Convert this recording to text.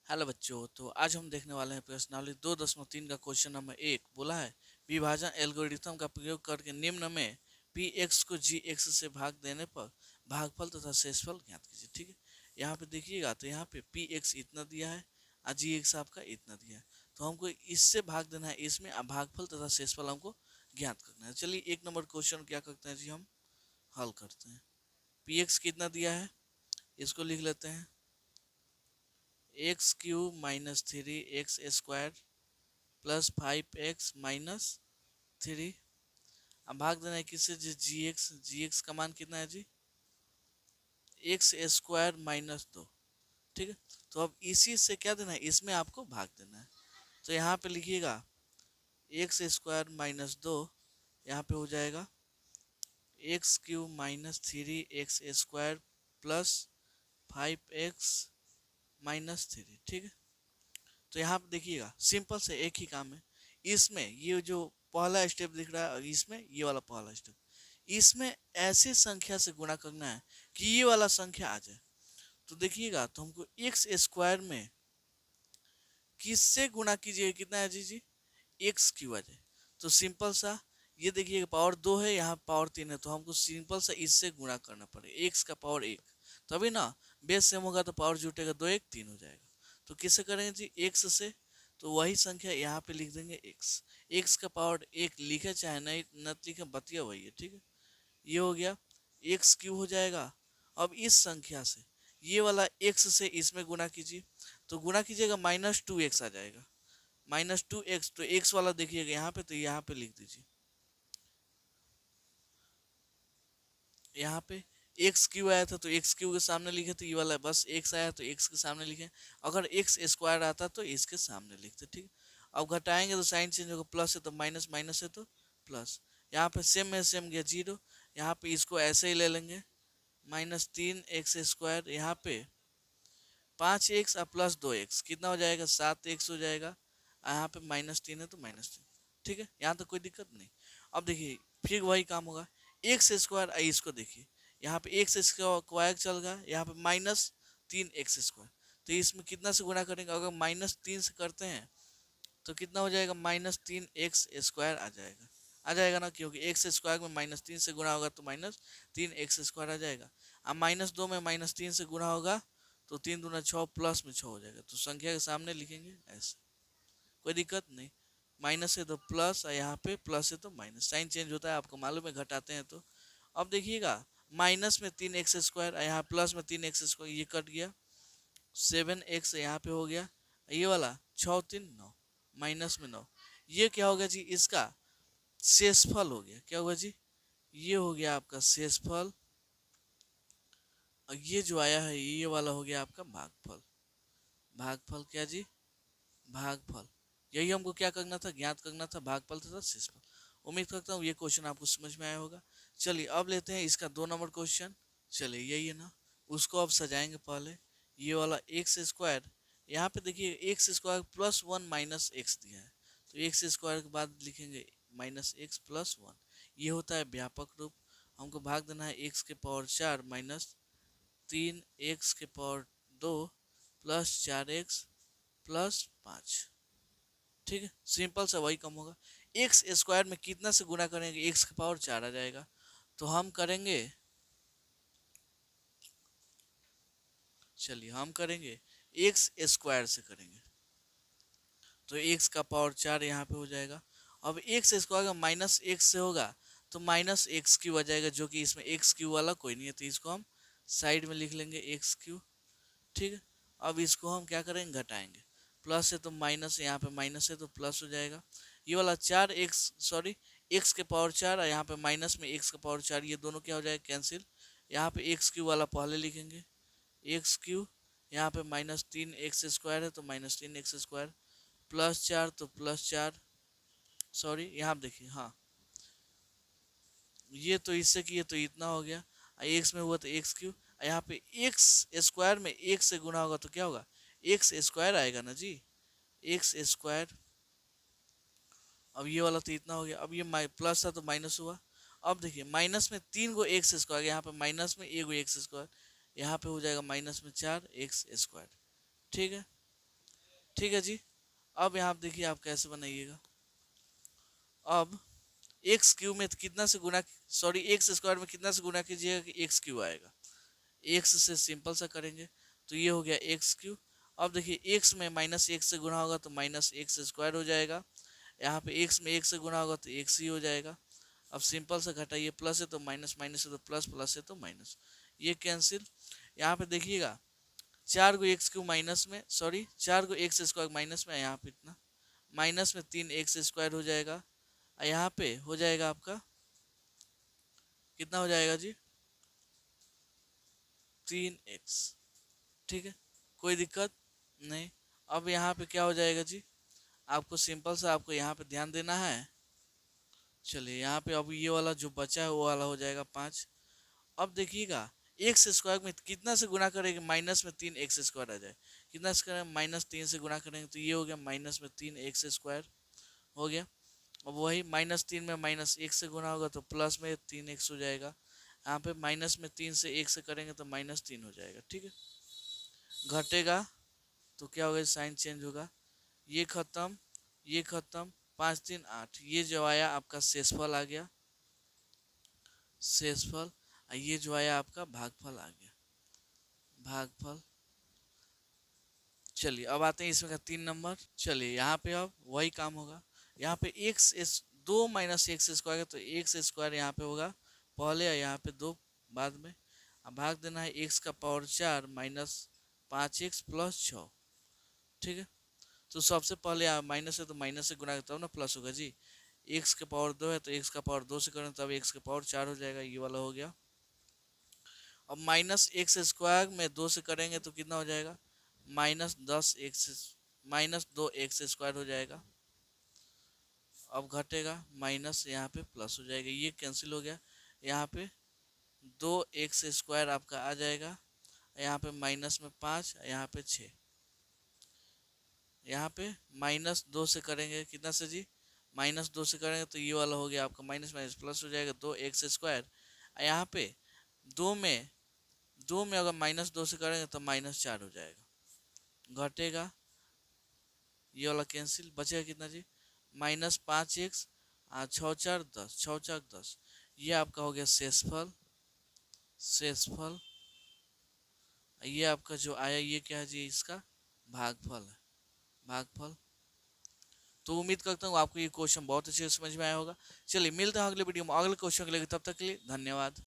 Hello बच्चों, तो आज हम देखने वाले हैं प्रश्नावली 2.3 का क्वेश्चन नंबर 1। बोला है विभाजन एल्गोरिथम का प्रयोग करके निम्न में पी एक्स को जी एक्स से भाग देने पर भागफल तथा शेषफल ज्ञात कीजिए। ठीक है, यहाँ पे देखिएगा तो यहाँ पे पी एक्स इतना दिया है और जी एक्स आपका इतना दिया है, तो हमको इससे भाग देना है इसमें, और भागफल तथा शेषफल हमको ज्ञात करना है। चलिए एक नंबर क्वेश्चन क्या करते हैं जी, हम हल करते हैं। पी एक्स कितना दिया है इसको लिख लेते हैं, x cube minus 3 x square plus 5x minus 3। अब भाग देना है किससे जी, जी एक्स का मान कितना है जी, x² - 2। ठीक है, तो अब इसी से क्या देना है, इसमें आपको भाग देना है। तो यहाँ पे लिखिएगा x² - 2, यहाँ पे हो जाएगा x³ - 3 x² प्लस 5x - 3। ठीक है, तो यहाँ पे देखिएगा सिंपल से एक ही काम है। इसमें ये जो पहला स्टेप दिख रहा है और इसमें ये वाला पहला स्टेप, इसमें ऐसे संख्या से गुणा करना है कि ये वाला संख्या आ जाए। तो देखिएगा तो हमको एक्स स्क्वायर में किससे गुणा कीजिए, कितना है जी, एक्स क्यू आ जाए। तो सिंपल सा ये देखिए पावर 2 है, यहाँ पावर 3 है, तो हमको सिंपल सा इससे गुणा करना पड़ेगा, एक्स का पावर 1। तभी ना बेस सेम होगा तो पावर जुटेगा, 2 1 3 हो जाएगा। तो किससे करेंगे जी, एक्स से। तो वही संख्या यहाँ पे लिख देंगे एक्स, एक्स का पावर 1 लिखे चाहे नहीं न लिखे, बतिया वही है। ठीक है, ये हो गया, एक्स क्यू हो जाएगा। अब इस संख्या से ये वाला एक्स से इसमें गुणा कीजिए, तो गुणा कीजिएगा -2x आ जाएगा, -2x। तो x वाला देखिएगा यहाँ पे, तो यहाँ पे लिख दीजिए, यहाँ पे एक्स क्यू आया था तो एक्स क्यू के सामने लिखे, तो ये वाला बस एक्स आया तो एक्स के सामने लिखे। अगर एक्स स्क्वायर आता तो इसके सामने लिखते। ठीक, अब घटाएंगे तो साइन चेंज होगा, प्लस है तो माइनस, माइनस है तो प्लस। यहाँ पे सेम है, सेम गया 0। यहाँ पे इसको ऐसे ही ले लेंगे, -3x² यहाँ पे 5x और प्लस 2x कितना हो जाएगा, 7x हो जाएगा। यहाँ पे -3 है तो -3। ठीक है, यहाँ तो कोई दिक्कत नहीं। अब देखिए फिर वही काम होगा, x² इसको देखिए, यहाँ पे एक्स स्क्वायर चल गया, यहाँ पे -3x²। तो इसमें कितना से गुणा करेंगे, अगर -3 से करते हैं तो कितना हो जाएगा, -3x² आ जाएगा ना, क्योंकि एक्स स्क्वायर में -3 से गुणा होगा तो -3x² आ जाएगा। अब -2 में -3 से गुणा होगा तो 3 दूना 6 प्लस में 6 हो जाएगा। तो संख्या के सामने लिखेंगे ऐसे, कोई दिक्कत नहीं। माइनस है तो प्लस, और यहाँ पे प्लस है तो माइनस, साइन चेंज होता है आपको मालूम है, घटाते हैं तो। अब देखिएगा माइनस में 3x², यहाँ प्लस में 3x², ये कट गया, 7x यहाँ पे हो गया, ये वाला 6 3 9, माइनस में 9। ये क्या होगा जी, इसका शेषफल हो गया। क्या होगा जी, ये हो गया आपका शेषफल, और ये जो आया है ये वाला हो गया आपका भागफल। भागफल क्या जी, भागफल। यही हमको क्या करना था, ज्ञात करना था, भागफल तथा शेषफल। उम्मीद करता हूँ ये क्वेश्चन आपको समझ में आया होगा। चलिए अब लेते हैं इसका 2 नंबर क्वेश्चन। चलिए यही है ना, उसको अब सजाएंगे पहले। ये वाला x², यहाँ पे देखिए x² +1 माइनस एक्स दिया है, तो x² के बाद लिखेंगे -x+1। ये होता है व्यापक रूप। हमको भाग देना है x के पावर 4 -3x² प्लस 4x+5। ठीक है, सिंपल सा वही कम होगा। x² में कितना से गुणा करेंगे, x के पावर 4 आ जाएगा, तो हम करेंगे, चलिए हम करेंगे x² से करेंगे, तो x का पावर 4 यहाँ पे हो जाएगा। अब x² का -x से होगा तो -x³ आ जाएगा, जो कि इसमें x³ वाला कोई नहीं है, तो इसको हम साइड में लिख लेंगे x³। ठीक है, अब इसको हम क्या करेंगे, घटाएंगे। प्लस है तो माइनस, यहाँ पे माइनस है तो प्लस हो जाएगा। ये वाला 4x के पावर 4 और यहाँ पे माइनस में x का पावर 4, ये दोनों क्या हो जाएगा, कैंसिल। यहाँ पे x³ वाला पहले लिखेंगे, x³ यहाँ पे -3x² है तो -3x² प्लस 4 तो +4, सॉरी यहाँ देखिए, हाँ ये तो इससे किए तो इतना हो गया, एक्स में हुआ तो x³, यहाँ पे x² में एक से गुना होगा तो क्या होगा, x² आएगा ना जी, x²। अब ये वाला तो इतना हो गया, अब ये प्लस था तो माइनस हुआ। अब देखिए माइनस में 3 गो x², यहाँ पे माइनस में 1 गो x², यहाँ पे हो जाएगा -4x²। ठीक है, ठीक है जी। अब यहाँ पे देखिए आप कैसे बनाइएगा। अब एक्स क्यू में कितना से गुना, सॉरी एक्स स्क्वायर में कितना से गुना कीजिएगा कि एक्स क्यू आएगा। एक्स से सिंपल सा करेंगे तो ये हो गया एक्स क्यू। अब देखिए एक्स में माइनस एक्स से गुना होगा तो माइनस एक्स स्क्वायर हो जाएगा। यहाँ पे एक्स में एक से गुना होगा तो एक्स ही हो जाएगा। अब सिंपल से घटाइए, प्लस है तो माइनस, माइनस है तो प्लस, प्लस है तो माइनस, ये कैंसिल। यहाँ पे देखिएगा 4 को एक्स क्यू माइनस में, सॉरी 4 को एक्स स्क्वायर माइनस में, यहाँ पे इतना माइनस में 3 एक्स स्क्वायर हो जाएगा। यहाँ पे हो जाएगा आपका कितना हो जाएगा जी, 3x। ठीक है, कोई दिक्कत नहीं। अब यहाँ पे क्या हो जाएगा जी, आपको सिंपल सा आपको यहाँ पे ध्यान देना है। चलिए यहाँ पे अब ये वाला जो बचा है वो वाला हो जाएगा 5। अब देखिएगा एक्स स्क्वायर में कितना से गुना करेंगे, माइनस में 3 एक्स स्क्वायर आ जाए, कितना से करेंगे माइनस 3 से गुना करेंगे तो ये हो गया माइनस में 3 एक्स स्क्वायर हो गया। अब वही माइनस 3 में माइनस 1 से गुना होगा तो प्लस में 3 एक्स हो जाएगा। यहाँ पे माइनस में 3 से 1 से करेंगे तो माइनस 3 हो जाएगा। ठीक है, घटेगा तो क्या होगा, साइन चेंज होगा, ये खत्म, ये खत्म, 5 3 8, ये जो आया आपका शेषफल आ गया, शेषफल। ये जो आया आपका भागफल आ गया, भागफल। चलिए अब आते हैं इसमें का 3 नंबर। चलिए यहाँ पे अब वही काम होगा, यहाँ पे x S 2 minus x square, तो एक्स स्क्वायर यहाँ पे होगा पहले और यहाँ पे 2 बाद में। अब भाग देना है एक्स का पावर 4 माइनस 5x प्लस 6। ठीक है, तो सबसे पहले माइनस है तो माइनस से गुना तब ना प्लस होगा जी। एक्स के पावर 2 है तो एक्स का पावर 2 से करें तब एक्स के पावर 4 हो जाएगा, ये वाला हो गया। अब माइनस एक्स स्क्वायर में 2 से करेंगे तो कितना हो जाएगा, -10x, -2x स्क्वायर हो जाएगा। अब घटेगा माइनस, यहाँ पे प्लस हो जाएगा, ये कैंसिल हो गया। यहाँ पे 2x स्क्वायर आपका आ जाएगा, यहाँ पे माइनस में 5, यहाँ पे 6। यहाँ पे -2 से करेंगे कितना से जी, -2 से करेंगे तो ये वाला हो गया आपका माइनस माइनस प्लस हो जाएगा 2x स्क्वायर। यहाँ पे 2 में 2 में अगर -2 से करेंगे तो -4 हो जाएगा, घटेगा, ये वाला कैंसिल, बचेगा कितना जी, -5x, 6 4 10, 6 4 10, ये आपका हो गया शेषफल, शेषफल। ये आपका जो आया ये क्या है जी, इसका भागफल है, भागफल। तो उम्मीद करता हूँ आपको ये क्वेश्चन बहुत अच्छे से समझ में आया होगा। चलिए मिलते हैं अगले वीडियो में अगले क्वेश्चन के लिए, तब तक के लिए धन्यवाद।